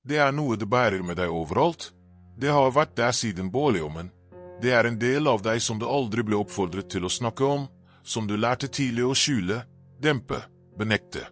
Det noe du bærer med deg overalt. Det har vært der siden barndommen. Det en del av deg som du aldri ble oppfordret til å snakke om, som du lærte tidlig å skjule, dempe, benekte.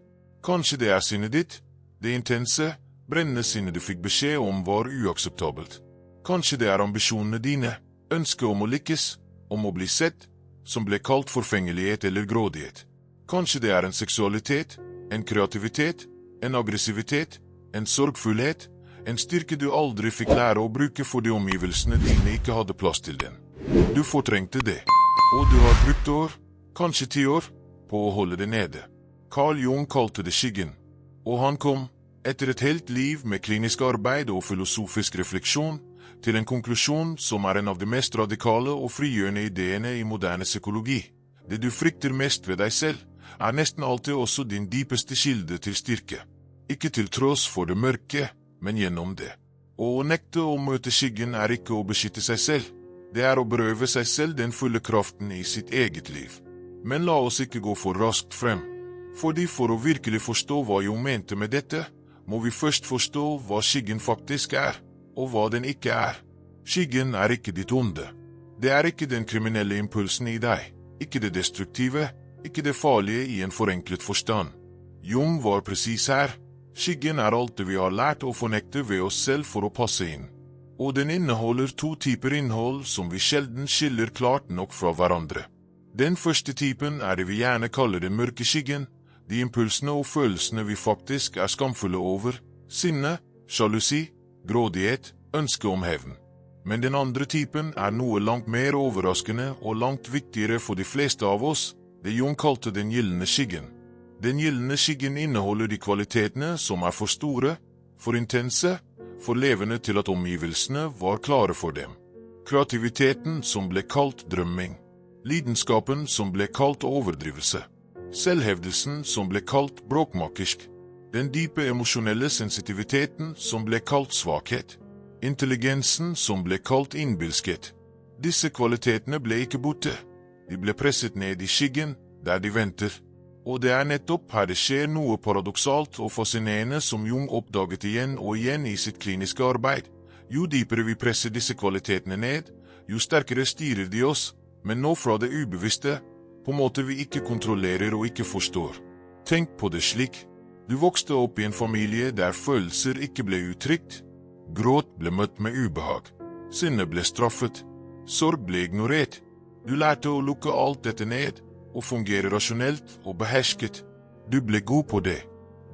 Kanskje det sinnet ditt, det intense, brennende sinnet du fikk beskjed om var uakseptabelt. Kanskje det ambisjonene dine, ønsket om å lykkes, om å bli sett, som ble kalt forfengelighet eller grådighet. Kanskje det en seksualitet, en kreativitet, en aggressivitet, en sorgfullhet, en styrke du aldri fikk lære å bruke fordi omgivelsene dine ikke hadde plass til den. Du fortrengte det, og du har brukt år, kanskje 10 år, på å holde det nede. Carl Jung kalte det skyggen, og han kom, etter et helt liv med klinisk arbeid og filosofisk refleksjon, til en konklusjon som en av de mest radikale og frigjørende ideene i moderne psykologi. Det du frykter mest ved deg selv, nesten alltid også din dypeste kilde til styrke. Ikke til tross for det mørke, men gjennom det. Og å nekte å møte skyggen ikke å beskytte seg selv. Det å berøve seg selv den fulle kraften i sitt eget liv. Men la oss ikke gå for raskt frem. Fordi for å virkelig forstå hva Jung mente med dette, må vi først forstå hva skyggen faktisk og hva den ikke Skyggen ikke ditt onde. Det ikke den kriminelle impulsen i deg, ikke det destruktive, ikke det farlige i en forenklet forstand. Jung var presis her. Skyggen alt det vi har lært å fornekte ved oss selv for å passe inn. Og den inneholder 2 typer innhold som vi sjelden skiller klart nok fra hverandre. Den første typen det vi gjerne kaller den mørke skyggen, de impulsene og følelsene vi faktisk skamfulle over, sinne, sjalusi, grådighet, ønske om hevn. Men den andre typen noe langt mer overraskende og langt viktigere for de fleste av oss, det Jung kalte den gyllene skyggen. Den gyllene skyggen inneholder de kvalitetene som for store, for intense, for levende til at omgivelsene var klare for dem. Kreativiteten som ble kalt drømming. Lidenskapen som ble kalt overdrivelse. Selvhevdelsen som ble kalt bråkmakersk. Den dype emosjonelle sensitiviteten som ble kalt svakhet. Intelligensen som ble kalt innbilskhet. Disse kvalitetene ble ikke borte. De ble presset ned i skyggen, der de venter. Og det nettopp her det skjer noe paradoksalt og fascinerende som Jung oppdaget igjen og igjen i sitt kliniske arbeid. Jo dypere vi presser disse kvalitetene ned, jo sterkere styrer de oss, men nå fra det ubevisste, på måte vi ikke kontrollerer og ikke forstår. Tenk på det slik. Du vokste opp i en familie der følelser ikke ble uttrykt. Gråt ble møtt med ubehag. Sinne ble straffet. Sorg ble ignorert. Du lærte å lukke alt dette ned, og fungere rasjonelt og behersket. Du ble god på det.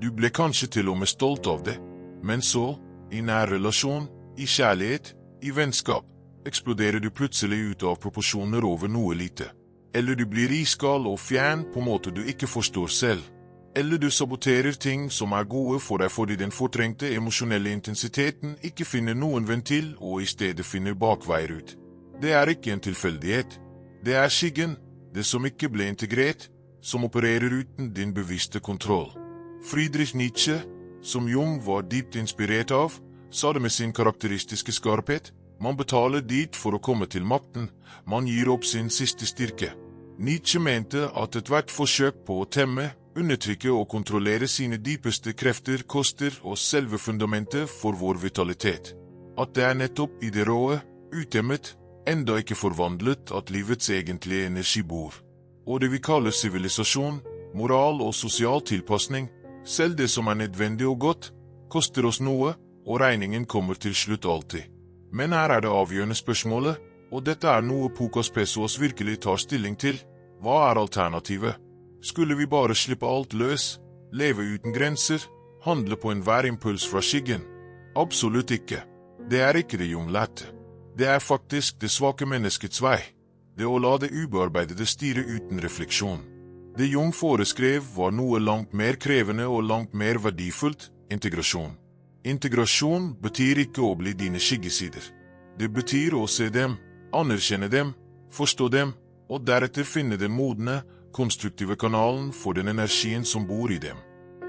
Du ble kanskje til og med stolt av det. Men så, i nær relasjon, i kjærlighet, i vennskap, eksploderer du plutselig ut av proporsjoner over noe lite. Eller du blir iskald og fjern på måter du ikke forstår selv. Eller du saboterer ting som gode for deg fordi den fortrengte emosjonelle intensiteten ikke finner noen ventil og i stedet finner bakveier ut. Det ikke en tilfeldighet. Det skyggen, det som ikke ble integrert, som opererer uten din bevisste kontroll. Friedrich Nietzsche, som Jung var dypt inspirert av, sa det med sin karakteristiske skarphet: man betaler dit for å komme til makten, man gir opp sin siste styrke. Nietzsche mente at ethvert forsøk på å temme, undertrykke og kontrollere sine dypeste krefter koster oss selve fundamentet for vår vitalitet. At det nettopp i det råe, utemmet, enda ikke forvandlet at livets egentlige energi bor. Og det vi kaller sivilisasjon, moral og sosial tilpasning, selv det som nødvendig og godt, koster oss noe, og regningen kommer til slutt alltid. Men her det avgjørende spørsmålet, og dette noe Pukas Pesos virkelig tar stilling til. Hva alternativet? Skulle vi bare slippe alt løs, leve uten grenser, handle på enhver impuls fra skyggen? Absolutt ikke. Det ikke det Jung lærte. Det faktisk det svake menneskets vei, det å la det ubearbeidede styre uten refleksjon. Det Jung foreskrev var noe langt mer krevende og langt mer verdifullt: integrasjon. Integrasjon betyr ikke å bli dine skyggesider. Det betyr å se dem, anerkjenne dem, forstå dem, og deretter finne den modne, konstruktive kanalen for den energien som bor i dem.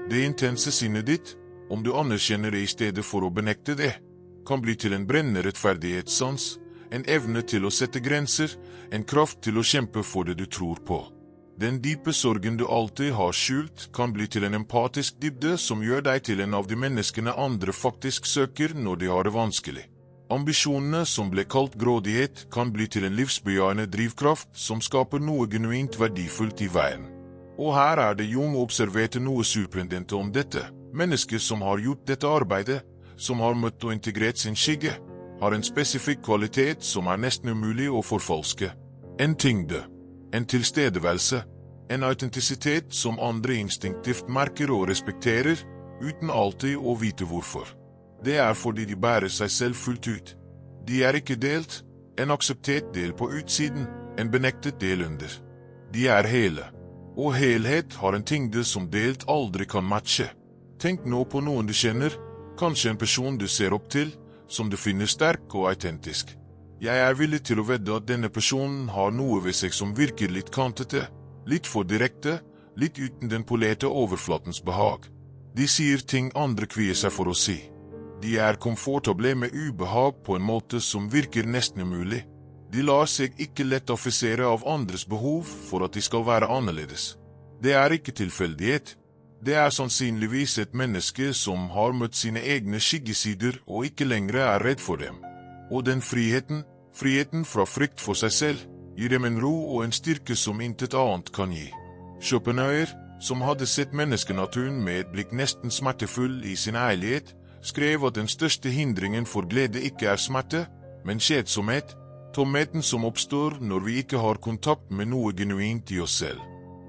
Det intense sinnet ditt, om du anerkjenner det i stedet for å benekte det, kan bli til en brennende rettferdighetssans, en evne til å sette grenser, en kraft til å kjempe for det du tror på. Den dype sorgen du alltid har skjult, kan bli til en empatisk dybde som gjør deg til en av de menneskene andre faktisk søker når de har det vanskelig. Ambisjonene som ble kalt grådighet kan bli til en livsbejaende drivkraft som skaper noe genuint verdifullt i veien. Og her er det Jung observerte noe surprendente om dette. Mennesker som har gjort dette arbeidet, som har møtt og integrert sin skygge, har en spesifikk kvalitet som er nesten umulig å forfalske. En tyngde, en tilstedeværelse, en autentisitet som andre instinktivt merker og respekterer, uten alltid å vite hvorfor. Det er fordi de bærer seg selv fullt ut. De er ikke delt, en akseptert del på utsiden, en benektet del under. De er hele. Og helhet har en tyngde som delt aldri kan matche. Tenk nå på noen du kjenner, kanskje en person du ser opp til, som du finner sterk og autentisk. Jeg er villig til å vedde at denne personen har noe ved seg som virker litt kantete, litt for direkte, litt uten den polerte overflatens behag. De sier ting andre kvier seg for å si. De er komfortable med ubehag på en måte som virker nesten umulig. De lar seg ikke lett affisere av andres behov for at de skal være annerledes. Det er ikke tilfeldighet. Det er sannsynligvis et menneske som har møtt sine egne skyggesider og ikke lenger er redd for dem. Og den friheten fra frykt for seg selv, gir dem en ro og en styrke som intet annet kan gi. Schopenhauer, som hadde sett menneskenaturen med et blikk nesten smertefull i sin ærlighet, skrev at den største hindringen for glede ikke er smerte, men kjedsomhet, tomheten som oppstår når vi ikke har kontakt med noe genuint i oss selv.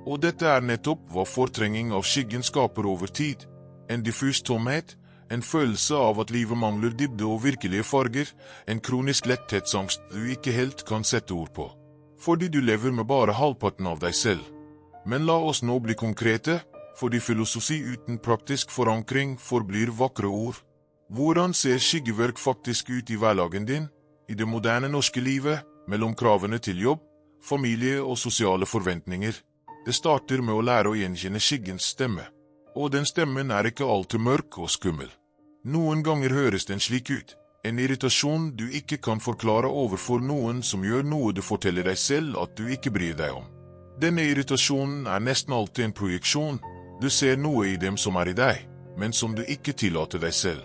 Og dette er nettopp hva fortrenging av skyggen skaper over tid. En diffus tomhet, en følelse av at livet mangler dybde og virkelige farger, en kronisk letthetsangst du ikke helt kan sette ord på. Fordi du lever med bare halvparten av deg selv. Men la oss nå bli konkrete, fordi filosofi uten praktisk forankring forblir vakre ord. Hvordan ser skyggeverk faktisk ut i hverdagen din? I det moderne norske livet, mellom kravene til jobb, familie og sosiale forventninger. Det starter med å lære å gjenkjenne skyggens stemme. Og den stemmen er ikke alltid mørk og skummel. Noen ganger høres den slik ut. En irritasjon du ikke kan forklare overfor noen som gjør noe du forteller deg selv at du ikke bryr deg om. Denne irritasjonen er nesten alltid en projeksjon. Du ser noe i dem som er i deg, men som du ikke tillater deg selv.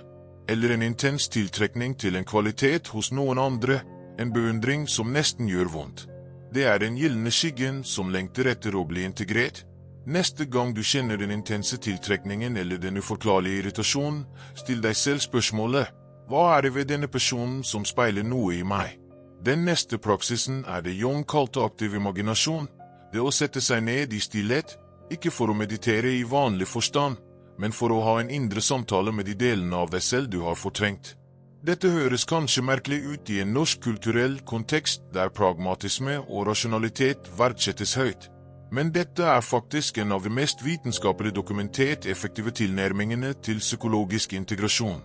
Eller en intens tiltrekning til en kvalitet hos noen andre, en beundring som nesten gjør vondt. Det er den gjeldende skyggen som lengter etter å bli integrert. Neste gang du kjenner den intense tiltrekningen eller den uforklarlige irritasjonen, still deg selv spørsmålet, hva er det ved denne personen som speiler noe i meg? Den neste praksisen er det Jung kalte aktiv imaginasjon, det å sette seg ned i stillhet, ikke for å meditere i vanlig forstand, men for å ha en indre samtale med de delene av deg selv du har fortrengt. Dette høres kanskje merkelig ut i en norsk kulturell kontekst der pragmatisme og rasjonalitet verdsettes høyt. Men dette er faktisk en av de mest vitenskapelig dokumentert effektive tilnærmingene til psykologisk integrasjon.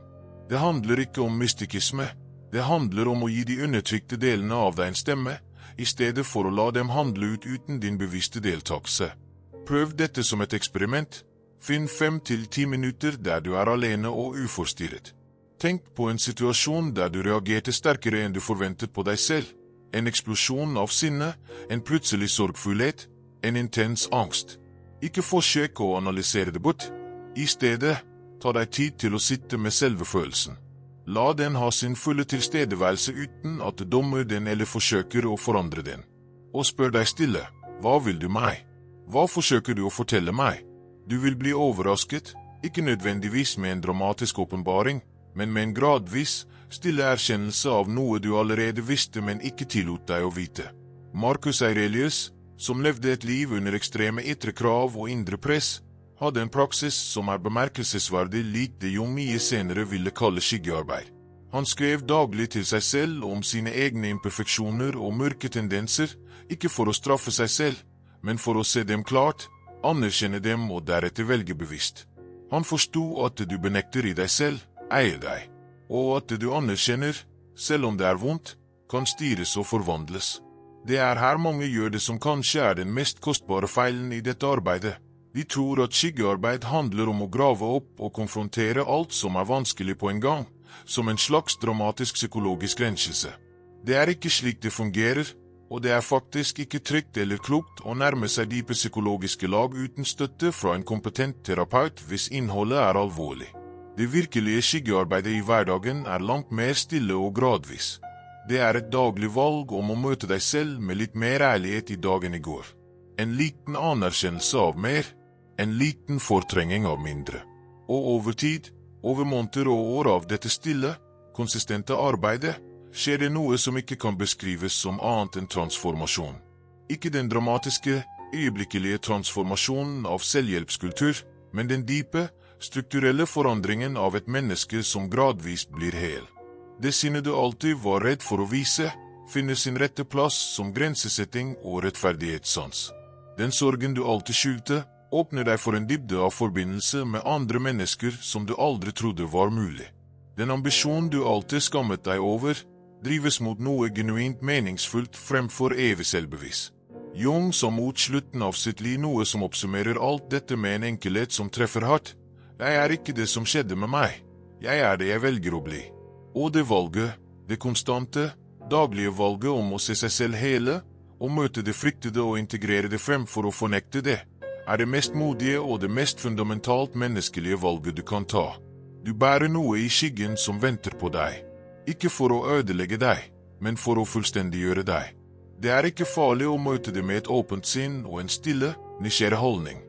Det handler ikke om mystikisme, det handler om å gi de undertrykte delene av deg en stemme, i stedet for å la dem handle ut uten din bevisste deltakelse. Prøv dette som et eksperiment. Finn 5 til 10 minutter der du er alene og uforstyrret. Tenk på en situasjon der du reagerte sterkere enn du forventet på deg selv. En eksplosjon av sinne, en plutselig sorgfullhet, en intens angst. Ikke forsøk å analysere det bort. I stedet, ta deg tid til å sitte med selve følelsen. La den ha sin fulle tilstedeværelse uten at du dommer den eller forsøker å forandre den. Og spør deg stille, hva vil du meg? Hva forsøker du å fortelle meg? Du vil bli overrasket, ikke nødvendigvis med en dramatisk åpenbaring, men med en gradvis, stille erkjennelse av noe du allerede visste, men ikke tillot deg å vite. Marcus Aurelius, som levde et liv under ekstreme ytre krav og indre press, hadde en praksis som er bemerkelsesverdig lik det Jung mye senere ville kalle skyggearbeid. Han skrev daglig til seg selv om sine egne imperfeksjoner og mørke tendenser, ikke for å straffe seg selv, men for å se dem klart, anerkjenne dem og deretter velge bevisst. Han forstod at det du benekter i deg selv, eier deg, og at det du anerkjenner, selv om det er vondt, kan styres og forvandles. Det er her mange gjør det som kanskje er den mest kostbare feilen i dette arbeidet. De tror at skyggearbeid handler om å grave opp og konfrontere alt som er vanskelig på en gang, som en slags dramatisk psykologisk renselse. Det er ikke slik det fungerer. og det er faktisk ikke trygt eller klokt å nærme seg dype psykologiske lag uten støtte fra en kompetent terapeut hvis innholdet er alvorlig. Det virkelige skyggearbeidet i hverdagen er langt mer stille og gradvis. Det er et daglig valg om å møte deg selv med litt mer ærlighet i dagen i går. En liten anerkjennelse av mer, en liten fortrenging av mindre. Og over tid, over måneder og år av dette stille, konsistente arbeidet, skjer det noe som ikke kan beskrives som annet enn transformasjon. Ikke den dramatiske, øyeblikkelige transformasjonen av selvhjelpskultur, men den dype, strukturelle forandringen av et menneske som gradvis blir hel. Det sinnet du alltid var redd for å vise, finner sin rette plass som grensesetting og rettferdighetssans. Den sorgen du alltid skjulte, åpner deg for en dybde av forbindelse med andre mennesker som du aldri trodde var mulig. Den ambisjonen du alltid skammet deg over, drives mot noe genuint meningsfullt fremfor evig selvbevis. Jung sa mot slutten av sitt liv noe som oppsummerer alt dette med en enkelhet som treffer hardt. Jeg er ikke det som skjedde med meg. Jeg er det jeg velger å bli. Og det valget, det konstante, daglige valget om å se seg selv hele, og møte det fryktede og integrere det fremfor å fornekte det, er det mest modige og det mest fundamentalt menneskelige valget du kan ta. Du bærer noe i skyggen som venter på deg. Ikke for å ødelegge deg, men for å fullstendiggjøre deg. Det er ikke farlig å møte det med et åpent sinn og en stille, nysgjerrig holdning.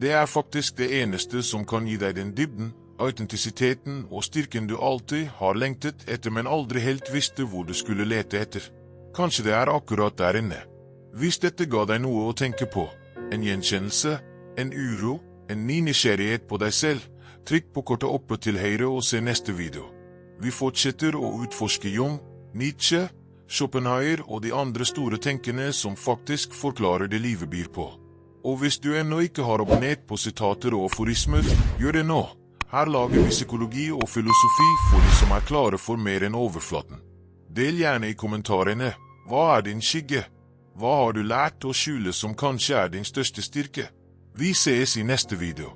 Det er faktisk det eneste som kan gi deg den dybden, autentisiteten og styrken du alltid har lengtet etter, men aldri helt visste hvor du skulle lete etter. Kanskje det er akkurat der inne. Hvis dette ga deg noe å tenke på, en gjenkjennelse, en uro, en ny nysgjerrighet på deg selv, trykk på kortet oppe til høyre og se neste video. Vi fortsetter å utforske Jung, Nietzsche, Schopenhauer og de andre store tenkerne som faktisk forklarer det livet byr på. Og hvis du ennå ikke har abonnert på sitater og aforismer, gjør det nå. Her lager vi psykologi og filosofi for de som er klare for mer enn overflaten. Del gjerne i kommentarene. Hva er din skygge? Hva har du lært å skjule som kanskje er din største styrke? Vi ses i neste video.